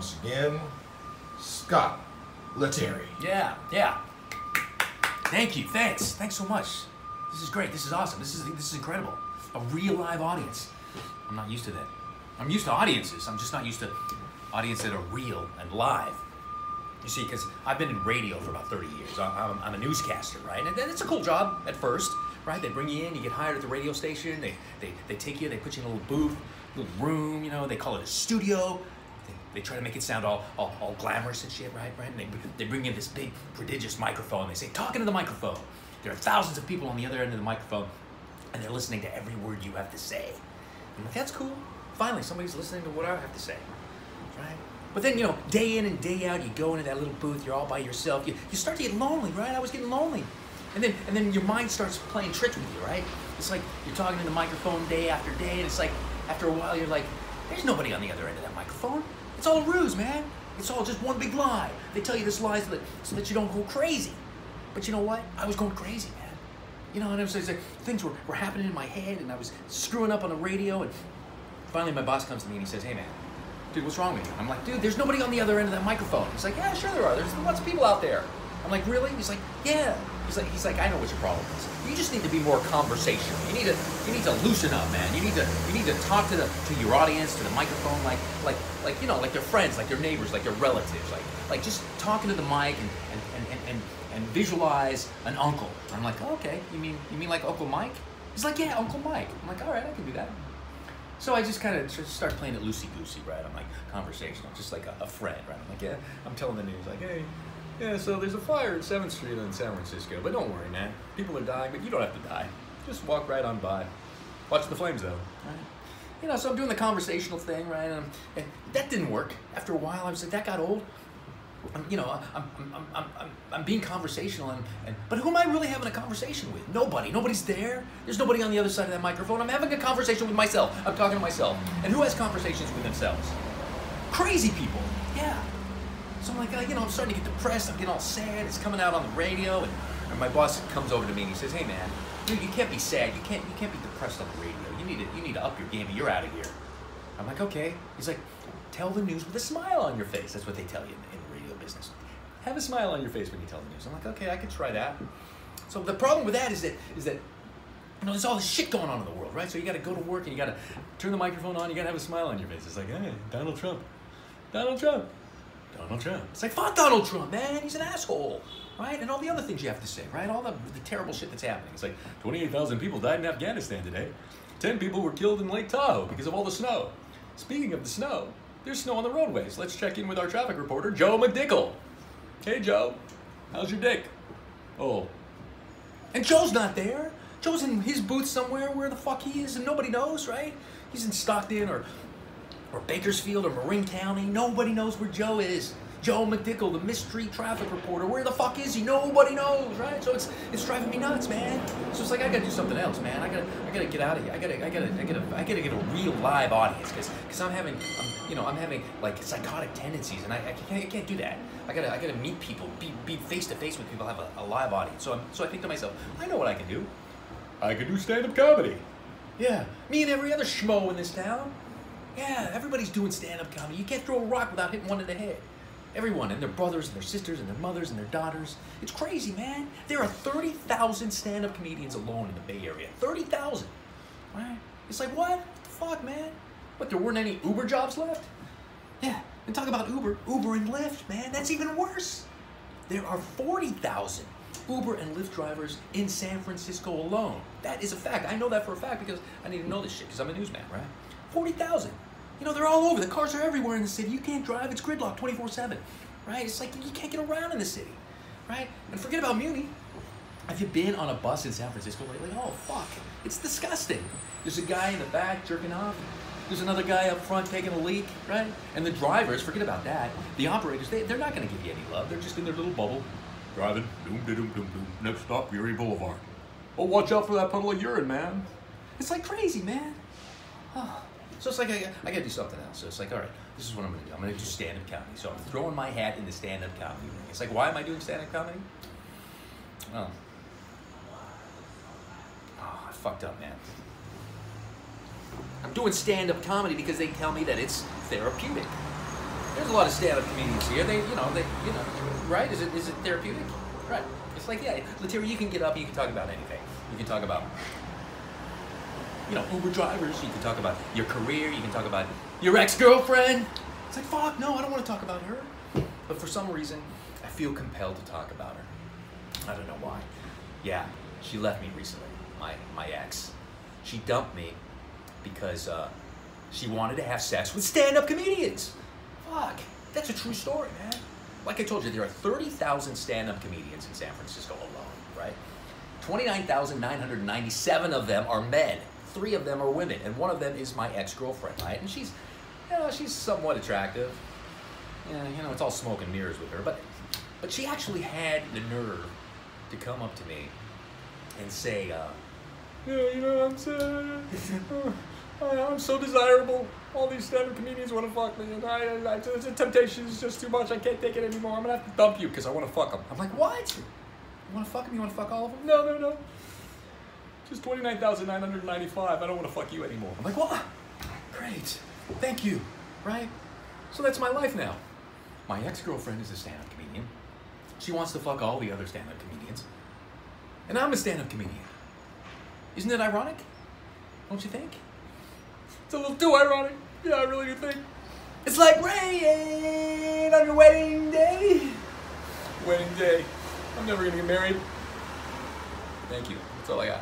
once again, Scott Lettieri. Yeah. Thank you, thanks so much. This is great, this is awesome, this is incredible. A real live audience. I'm not used to that. I'm used to audiences, I'm just not used to audiences that are real and live. You see, because I've been in radio for about 30 years. I'm a newscaster, right? And it's a cool job at first, right? They bring you in, you get hired at the radio station, they take you, they put you in a little booth, little room, you know, they call it a studio. They try to make it sound all glamorous and shit, right? And they bring in this big, prodigious microphone. They say, talk into the microphone. There are thousands of people on the other end of the microphone, and they're listening to every word you have to say. I'm like, that's cool. Finally, somebody's listening to what I have to say, right? But then, you know, day in and day out, you go into that little booth, you're all by yourself. You start to get lonely, right? I was getting lonely. And then your mind starts playing tricks with you, right? It's like you're talking in the microphone day after day, and it's like, after a while, you're like, there's nobody on the other end of that microphone. It's all a ruse, man. It's all just one big lie. They tell you this lie so that you don't go crazy. But you know what? I was going crazy, man. You know, and it was like things were happening in my head, and I was screwing up on the radio, and finally my boss comes to me and he says, hey, man, dude, what's wrong with you? I'm like, dude, there's nobody on the other end of that microphone. He's like, yeah, sure there are. There's lots of people out there. I'm like, really? He's like, yeah. He's like, I know what your problem is. You just need to be more conversational. You need to loosen up, man. You need to talk to your audience, to the microphone, like you know, like their friends, like their neighbors, like their relatives, like just talking to the mic and visualize an uncle. I'm like, oh, okay, you mean like Uncle Mike? He's like, yeah, Uncle Mike. I'm like, all right, I can do that. So I just kind of start playing it loosey-goosey, right? I'm like conversational, just like a friend, right? I'm like, yeah, I'm telling the news, like, hey, yeah, so there's a fire at 7th Street in San Francisco, but don't worry, man. People are dying, but you don't have to die. Just walk right on by. Watch the flames, though. Right? You know, so I'm doing the conversational thing, right? And that didn't work. After a while, I was like, that got old. I'm being conversational, but who am I really having a conversation with? Nobody. Nobody's there. There's nobody on the other side of that microphone. I'm having a conversation with myself. I'm talking to myself. And who has conversations with themselves? Crazy people. Yeah. So I'm like, you know, I'm starting to get depressed. I'm getting all sad. It's coming out on the radio, and my boss comes over to me and he says, hey man, dude, you can't be sad. You can't be depressed on the radio. You need to up your game. You're out of here. I'm like, okay. He's like, tell the news with a smile on your face. That's what they tell you in the radio business. Have a smile on your face when you tell the news. I'm like, okay, I could try that. So the problem with that is that you know, there's all this shit going on in the world, right? So you got to go to work and you got to turn the microphone on. You got to have a smile on your face. It's like, hey, Donald Trump. It's like, fuck Donald Trump, man. He's an asshole, right? And all the other things you have to say, right? All the terrible shit that's happening. It's like 28,000 people died in Afghanistan today. 10 people were killed in Lake Tahoe because of all the snow. Speaking of the snow, there's snow on the roadways. Let's check in with our traffic reporter, Joe McDickle. Hey, Joe. How's your dick? Oh. And Joe's not there. Joe's in his booth somewhere where the fuck he is, and nobody knows, right? He's in Stockton or Bakersfield or Marin County. Nobody knows where Joe is. Joe McDickle, the mystery traffic reporter. Where the fuck is he? Nobody knows, right? So it's driving me nuts, man. So it's like I gotta do something else, man. I gotta get out of here. I gotta get a real live audience because I'm having like psychotic tendencies, and I can't do that. I gotta meet people, be face to face with people, have a live audience. So I think to myself, I know what I can do. I can do stand-up comedy. Yeah, me and every other schmo in this town. Yeah, everybody's doing stand-up comedy. You can't throw a rock without hitting one in the head. Everyone, and their brothers, and their sisters, and their mothers, and their daughters. It's crazy, man. There are 30,000 stand-up comedians alone in the Bay Area. 30,000, right? It's like, what the fuck, man? What, there weren't any Uber jobs left? Yeah, and talk about Uber and Lyft, man. That's even worse. There are 40,000 Uber and Lyft drivers in San Francisco alone. That is a fact. I know that for a fact because I need to know this shit because I'm a newsman, right? 40,000. You know, they're all over. The cars are everywhere in the city. You can't drive. It's gridlock 24/7, right? It's like you can't get around in the city, right? And forget about Muni. Have you been on a bus in San Francisco lately? Oh, fuck. It's disgusting. There's a guy in the back jerking off. There's another guy up front taking a leak, right? And the drivers, forget about that. The operators, they're not going to give you any love. They're just in their little bubble. Driving. Doom. Next stop, Erie Boulevard. Oh, watch out for that puddle of urine, man. It's like crazy, man. Oh. So it's like I gotta do something else. So it's like, all right, this is what I'm gonna do. I'm gonna do stand-up comedy. So I'm throwing my hat in the stand-up comedy ring. It's like, why am I doing stand-up comedy? Oh, I fucked up, man. I'm doing stand-up comedy because they tell me that it's therapeutic. There's a lot of stand-up comedians here. Right? Is it therapeutic? Right. It's like, yeah, Lettieri, you can get up and you can talk about anything. You can talk about, Uber drivers. You can talk about your career. You can talk about your ex-girlfriend. It's like, fuck, no, I don't want to talk about her. But for some reason, I feel compelled to talk about her. I don't know why. Yeah, she left me recently, my ex. She dumped me because she wanted to have sex with stand-up comedians. Fuck, that's a true story, man. Like I told you, there are 30,000 stand-up comedians in San Francisco alone, right? 29,997 of them are men. 3 of them are women, and 1 of them is my ex-girlfriend, right? And she's somewhat attractive. Yeah, it's all smoke and mirrors with her, but she actually had the nerve to come up to me and say, I'm so desirable. All these stand-up comedians want to fuck me, and the temptation is just too much. I can't take it anymore. I'm gonna have to dump you because I want to fuck them. I'm like, what? You want to fuck them? You want to fuck all of them? No. Just 29,995. I don't want to fuck you anymore. I'm like, what? Great. Thank you. Right? So that's my life now. My ex-girlfriend is a stand-up comedian. She wants to fuck all the other stand-up comedians. And I'm a stand-up comedian. Isn't it ironic? Don't you think? It's a little too ironic. Yeah, I really do think. It's like rain on your wedding day. Wedding day. I'm never gonna get married. Thank you. That's all I got.